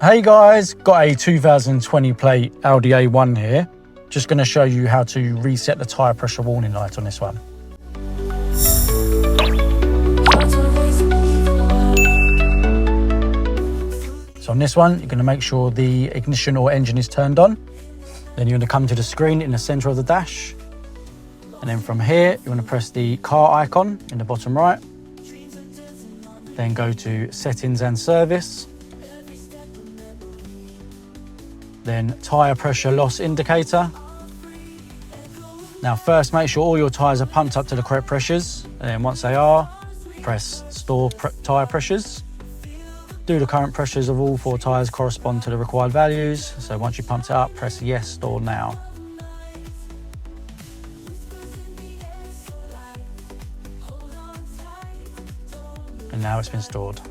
Hey guys, got a 2020 plate Audi A1 here. Just going to show you how to reset the tyre pressure warning light on this one. So on this one, you're going to make sure the ignition or engine is turned on. Then you're going to come to the screen in the center of the dash. And then from here, you want to press the car icon in the bottom right. Then go to settings and service. Then tyre pressure loss indicator. Now first make sure all your tyres are pumped up to the correct pressures, and then once they are, press store tyre pressures. Do the current pressures of all 4 tyres correspond to the required values, so once you pumped it up, press yes, store now. And now it's been stored.